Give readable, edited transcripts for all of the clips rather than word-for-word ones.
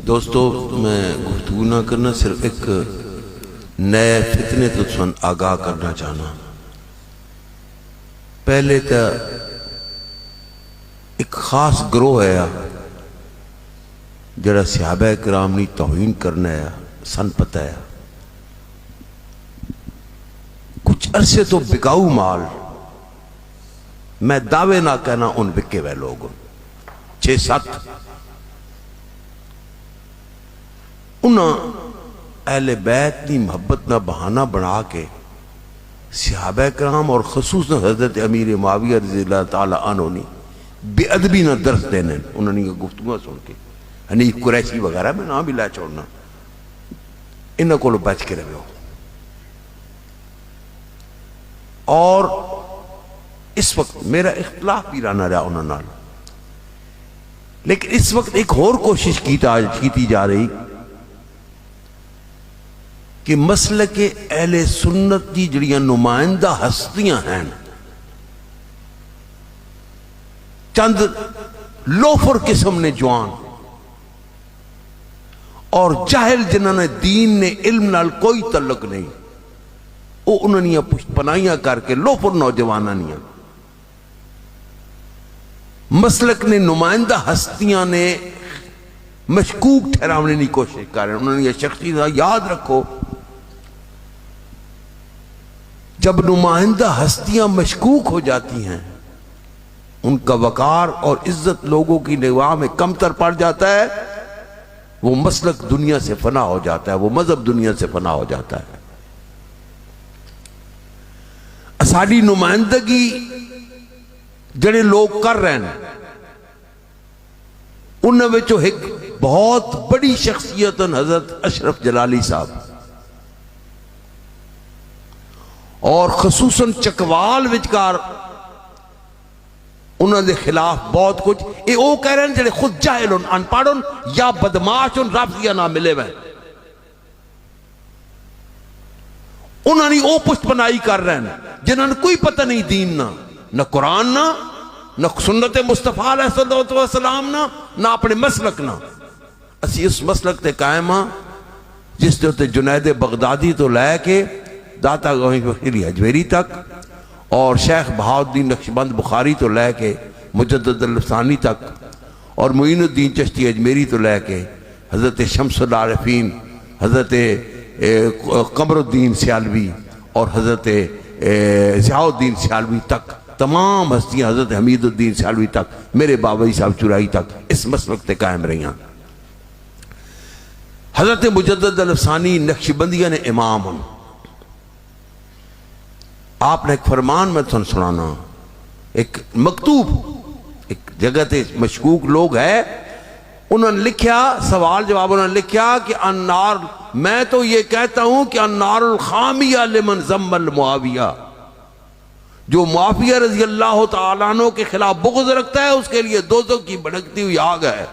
दोस्तों, मैं गुफ्तगू ना करना, सिर्फ एक नए फितने तो तुम आगाह करना चाहना। पहले तो एक खास ग्रोह है जरा सहाबा किराम नी तौहीन करना है, सन पता है। कुछ अरसे तो बिकाऊ माल, मैं दावे ना कहना उन बिके हुए लोग 6-7 उन्हें अहले बैत की मोहब्बत ना बहाना बना के सहाबा किराम और खसूसन हजरत अमीर मुआविया रज़ियल्लाहु ताला अन्हु ने बेअदबी ना दर्स देने। उन्होंने गुफ्तगू सुन के हनीफ कुरैशी वगैरह में ना भी लै छोड़ना, इन्हों को बच के रहो। और इस वक्त मेरा इख्तलाफ भी रहना रहा उन्होंने, लेकिन इस वक्त एक और कोशिश की जा रही कि मसले के अहले सुन्नत की जड़ियां नुमाइंदा हस्तियां हैं, चंद लोफर किस्म ने जवान और जाहिल जिन्होंने दीन ने इल्म नाल कोई तल्लुक नहीं, वो उन्होंने पुष्पनाइयां करके लोफर नौजवाना मसलक ने नुमाइंदा हस्तियां ने मशकूक ठहराने की कोशिश कर रहे हैं। उन्होंने शख्सियत याद रखो, जब नुमाइंदा हस्तियां मशकूक हो जाती हैं, उनका वकार और इज्जत लोगों की निगाह में कमतर पड़ जाता है, वो मसलक दुनिया से फना हो जाता है, वो मजहब दुनिया से फना हो जाता है। साड़ी नुमाइंदगी जड़े लोग कर रहे हैं, उन्होंने एक बहुत बड़ी शख्सियत हजरत अशरफ जलाली साहब और खसूसन चकवाल विचकार उन्होंने खिलाफ बहुत कुछ ये वो कह रहे हैं जो खुद जाहिल अनपढ़ या बदमाश रफ्जिया ना मिले हुए, उन्होंने वो पुष्टपनाई कर रहे हैं जिन्होंने कोई पता नहीं दीन ना, न कुरान ना, न सुन्नत मुस्तफा अलैहिस्सलाम ना अपने मसलक ना। असी इस मसलक ते कायम हाँ जिस दे जुनैद बगदादी तो लैके दाता गौहरी अजमेरी तक और शेख बहाउद्दीन नक्शबंद बुखारी तो लैके मुजद्दद अल-अफ़सानी तक और मुईनुद्दीन चिश्ती अजमेरी तो लैके हज़रत शम्सुल आरिफीन, हज़रत कमरुद्दीन सियालवी और हज़रत ज़ियाउद्दीन सियालवी तक, तमाम हस्तियाँ हज़रत हमीदुद्दीन सियालवी तक, मेरे बाबई साहब चुराई तक इस मसलक ते कायम रही। हज़रत मुजद्दद अल-अफ़सानी नक्शबंदिया ने इमाम हम, आपने एक फरमान में तुम सुनाना, एक मकतूब एक जगह ते मशकूक लोग है, उन्होंने लिखा सवाल जवाब, उन्होंने लिखा कि अन्नार, मैं तो ये कहता हूं कि अन्नारुल खामिया लिमन ज़म्मल मुआविया, जो मुआविया रज़ी अल्लाह तआला अन्हु के खिलाफ बुग़्ज़ रखता है उसके लिए दोज़ख की भड़कती हुई आग है।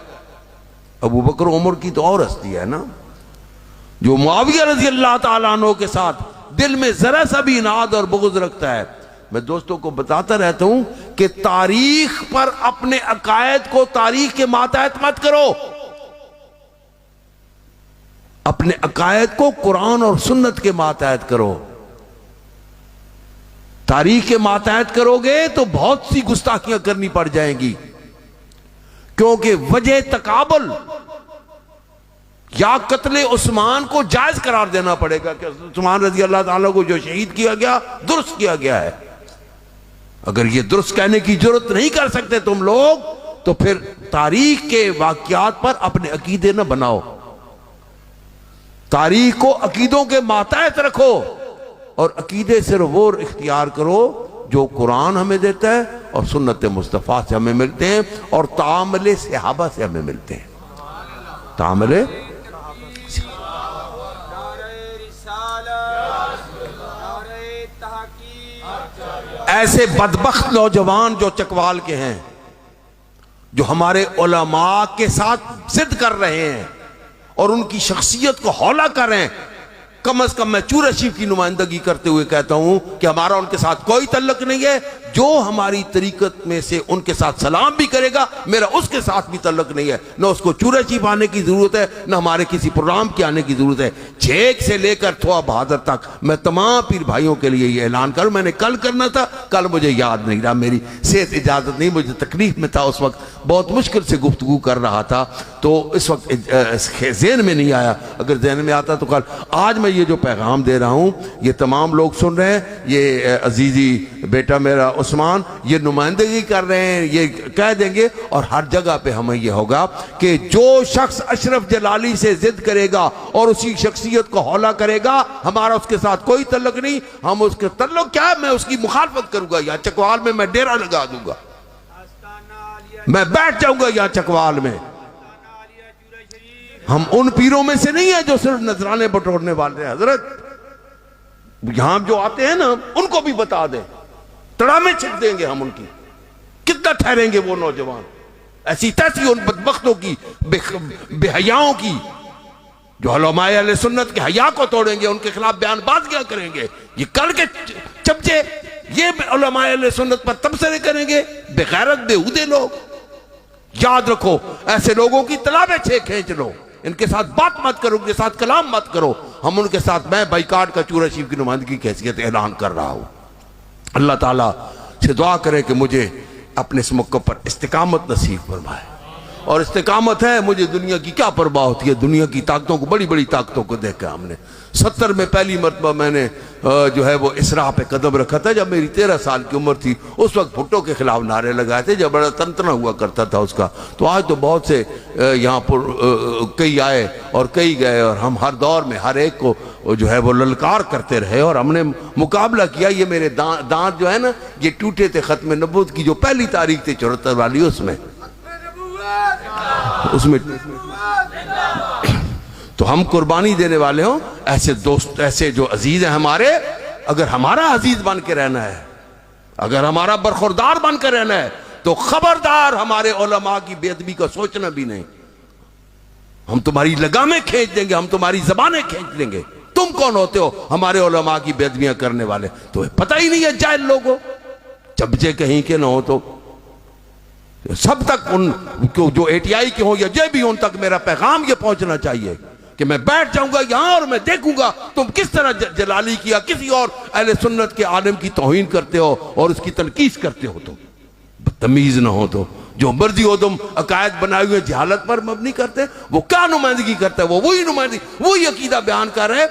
अबू बकर उमर की तो और हस्ती है ना, जो मुआविया रज़ी अल्लाह तआला अन्हु के साथ दिल में जरा सा भी इनाद और बुग़्ज़ रखता है। मैं दोस्तों को बताता रहता हूं कि तारीख पर अपने अकायद को तारीख के मातहत मत करो, अपने अकायद को कुरान और सुन्नत के मातहत करो। तारीख के मातहत करोगे तो बहुत सी गुस्ताखियां करनी पड़ जाएंगी, क्योंकि वजह तकाबुल या कत्ले उस्मान को जायज करार देना पड़ेगा कि उस्मान रज़ी अल्लाह ताला को जो शहीद किया गया दुरुस्त किया गया है। अगर ये दुरुस्त कहने की जरूरत नहीं कर सकते तुम लोग, तो फिर तारीख के वाक़यात पर अपने अकीदे न बनाओ, तारीख को अकीदों के मातहत रखो और अकीदे सिर्फ वो इख्तियार करो जो कुरान हमें देता है और सुन्नत मुस्तफ़ा से हमें मिलते हैं और तामले सहाबा से हमें मिलते हैं। तामले ऐसे बदबख्त नौजवान जो चकवाल के हैं, जो हमारे उलमा के साथ जिद कर रहे हैं और उनकी शख्सियत को हौला कर रहे हैं, कम से कम मैं चूरा शीफ की नुमाइंदगी करते हुए कहता हूं कि हमारा उनके साथ कोई तल्लुक नहीं है। जो हमारी तरीकत में से उनके साथ सलाम भी करेगा, मेरा उसके साथ भी तल्लुक नहीं है। न उसको चूरा शीफ आने की जरूरत है, न हमारे किसी प्रोग्राम के आने की जरूरत है। छेक से लेकर थोआ बहादुर तक मैं तमाम पीर भाइयों के लिए ये ऐलान करूं। मैंने कल करना था, कल मुझे याद नहीं रहा, मेरी सेहत इजाजत नहीं, मुझे तकलीफ में था उस वक्त, बहुत मुश्किल से गुफ्तगू कर रहा था, तो इस वक्त जहन में नहीं आया। अगर जहन में आता तो कल। आज मैं ये जो पैगाम दे रहा हूं, ये तमाम लोग सुन रहे हैं, ये अजीजी बेटा मेरा उस्मान ये नुमाइंदगी कर रहे हैं, ये कह देंगे। और हर जगह पे हमें ये होगा कि जो शख्स अशरफ जलाली से जिद करेगा और उसी शख्सियत को हौला करेगा, हमारा उसके साथ कोई तल्लुक नहीं। हम उसके तल्लुक क्या है, मैं उसकी मुखालफत करूंगा। या चकवाल में मैं डेरा लगा दूंगा, मैं बैठ जाऊंगा यहाँ चकवाल में। हम उन पीरों में से नहीं है जो सिर्फ नजराने बटोरने वाले हैं। हजरत यहां जो आते हैं ना, उनको भी बता दें, तड़ामे छिप देंगे हम उनकी। कितना ठहरेंगे वो नौजवान, ऐसी तैसी उन बदबख्तों की, बेहयाओं की, जो उलमाए अहले सुन्नत के हया को तोड़ेंगे, उनके खिलाफ बयानबाजियां करेंगे। ये कल के चमचे ये उलमाए अहले सुन्नत पर तबसरे करेंगे, बेगैरत बेहूदे लोग। याद रखो, ऐसे लोगों की तलाबे छे खींच लो, इनके साथ बात मत करो, उनके साथ कलाम मत करो। हम उनके साथ, मैं बाइकाट का चूरा शीफ की नुमाइंदगी की हैसियत ऐलान कर रहा हूं। अल्लाह ताला से दुआ करे कि मुझे अपने इस मौके पर इस्तिकामत नसीब फरमाए। और इस्तिकामत है, मुझे दुनिया की क्या परवाह होती है। दुनिया की ताकतों को, बड़ी बड़ी ताकतों को देखा हमने। 70 में पहली मरतबा मैंने जो है वो इसरा पे कदम रखा था, जब मेरी 13 साल की उम्र थी। उस वक्त भुट्टो के खिलाफ नारे लगाए थे, जब बड़ा तंतना हुआ करता था उसका। तो आज तो बहुत से यहाँ पर कई आए और कई गए, और हम हर दौर में हर एक को जो है वो ललकार करते रहे और हमने मुकाबला किया। ये मेरे दांत जो है ना, ये टूटे थे खत्म नबूवत की जो पहली तारीख थी 74 वाली, उसमें तो हम कुर्बानी देने वाले हों। ऐसे दोस्त, ऐसे जो अजीज हैं हमारे, अगर हमारा अजीज बन के रहना है, अगर हमारा बरखुरदार बन कर रहना है, तो खबरदार हमारे उलमा की बेअदबी का सोचना भी नहीं। हम तुम्हारी लगामें खींच देंगे, हम तुम्हारी जबानें खींच लेंगे। तुम कौन होते हो हमारे उलमा की बेअदबियां करने वाले? तो पता ही नहीं है जाहिल लोगों, चबजे कहीं के ना हो तो सब तक उन जो ATI के हो या जो भी, उन तक मेरा पैगाम ये पहुंचना चाहिए कि मैं बैठ जाऊंगा यहां और मैं देखूंगा तुम किस तरह जलाली की या किसी और अहले सुन्नत के आलिम की तौहीन करते हो और उसकी तनकीस करते हो। तो बदतमीज ना हो, तो जो मर्जी हो तुम अकायद बनाए हुए जहालत पर मबनी करते। वो क्या नुमाइंदगी करता है? वो वही नुमाइंदगी, वही अकीदा बयान कर रहे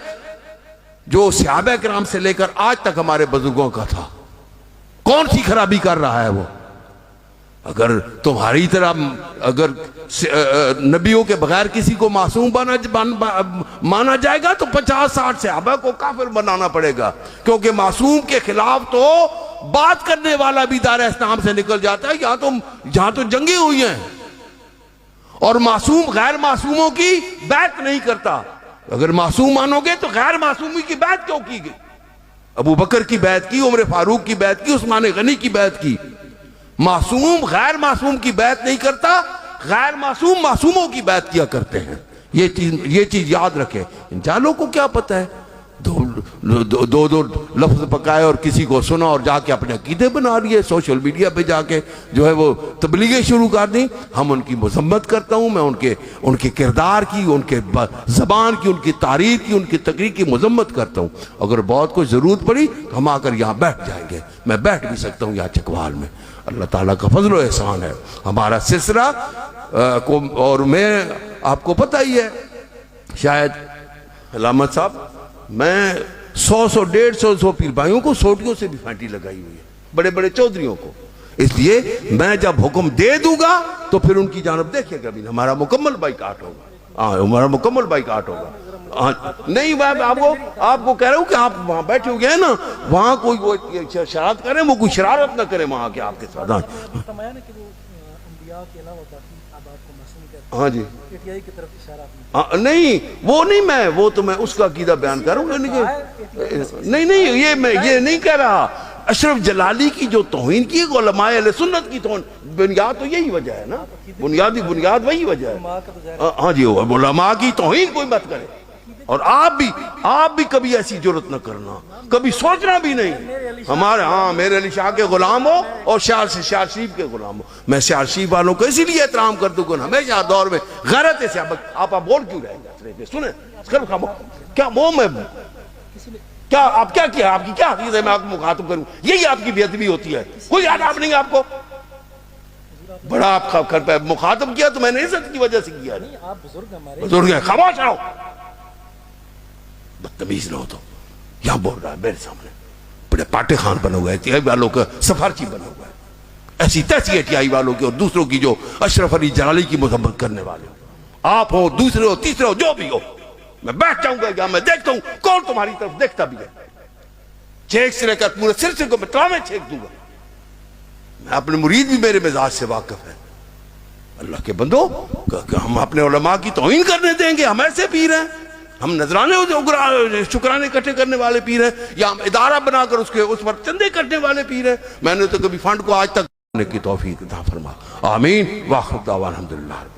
जो सहाबा किराम से लेकर आज तक हमारे बुजुर्गों का था। कौन सी खराबी कर रहा है वो? अगर तुम्हारी तरह अगर नबियों के बगैर किसी को मासूम माना जाएगा तो 50-60 सहाबा को काफिर बनाना पड़ेगा, क्योंकि मासूम के खिलाफ तो बात करने वाला भी दायरा इस्लाम से निकल जाता है। जहां तो जंगी हुई हैं और मासूम गैर मासूमों की बैत नहीं करता। अगर मासूम मानोगे तो गैर मासूमी की बैत क्यों की गई? अबू बकर की बैत की, उमर फारूक की बैत की, उस्मान गनी की बैत की। मासूम गैर मासूम की बैत नहीं करता, गैर मासूम मासूमों की बैत किया करते हैं। ये चीज याद रखें। इन जालों को क्या पता है? दो लफ्ज पकाए और किसी को सुना और जाके अपने अकीदे बना लिए, सोशल मीडिया पे जाके जो है वो तबलीगें शुरू कर दी। हम उनकी मजम्मत करता हूं, मैं उनके किरदार की, उनके जबान की, उनकी तारीफ की, उनकी तकरीर की मजम्मत करता हूं। अगर बहुत कुछ जरूरत पड़ी तो हम आकर यहाँ बैठ जाएंगे। मैं बैठ भी सकता हूँ यहाँ चकवाल में। अल्लाह ताला का फजल व एहसान है हमारा सिलसिला को। और मैं आपको पता ही है शायद अलामत साहब, मैं 100-150 पीर भाइयों को सोटियों से भी फांटी लगाई हुई है, बड़े बड़े चौधरियों को। इसलिए मैं जब हुक्म दे दूंगा तो फिर उनकी जानब देखिएगा भी, हमारा मुकम्मल बाइकाट होगा। हाँ, हमारा मुकम्मल बाइकाट होगा। नहीं, मैं आपको कह रहा हूँ कि आप वहां बैठे हो गए ना, वहां कोई वो शरारत करें, वो कोई शरारत ना करें वहां के आपके साथ। हाँ जी, नहीं वो नहीं, वो तो मैं उसका अकीदा बयान करूंगा। नहीं, ये नहीं कह रहा। अशरफ जलाली की जो तौहीन की उलमाए अहले सुन्नत की तौहीन, बुनियाद तो यही वजह है ना, बुनियाद वही वजह है। हाँ जी, उलमा की तौहीन कोई मत करे। और आप भी कभी ऐसी जरूरत न करना, कभी सोचना भी नहीं हमारे, हाँ मेरे अली शाह के गुलाम हो और शाह शरीफ के गुलाम हो। मैं शाह शरीफ वालों को इसीलिए एहतराम करता हूँ, हमेशा दौर में गैरत से आप बोल क्यों रहेंगे, सुने क्या वो मैं क्या आप क्या किया, आपकी क्या हकीकत है मैं आपको मुखातिब करूं, यही आपकी बेअदबी होती है, कोई आदाब नहीं आपको। बड़ा आप कर पे मुखातिब किया तो मैंने इज्जत की वजह से किया, नहीं आप बुजुर्ग हैं, खामोश रहो, बदतमीज रहो। तो यहां बोल रहा है मेरे सामने, बड़े पाटे खान बनो गए, टीआई वालों का सफारची बनो गए, ऐसी तैसी है टीआई वालों की और दूसरों की जो अशरफ अली जलाली की मुसम्मत करने वाले हो, आप हो दूसरे हो तीसरे हो जो भी हो, मैं बैठ जाऊंगा या मैं देखता हूं कौन तुम्हारी तरफ देखता भी है, छेक से लेकर पूरे सिलसिले को मैं ट्रामे छेक दूंगा। मैं अपने मुरीद भी मेरे मिजाज से वाकिफ है। अल्लाह के बंदो, हम अपने उलमा की तौहीन करने देंगे? हम ऐसे पीर हैं, हम नजराने शुक्राने इकट्ठे करने वाले पीर हैं, या हम इदारा बनाकर उस पर चंदे करने वाले पीर हैं? मैंने तो कभी फंड को आज तक की तौफीक अता फरमा। आमीन। वाखिर दावाना अल्हम्दुलिल्लाह।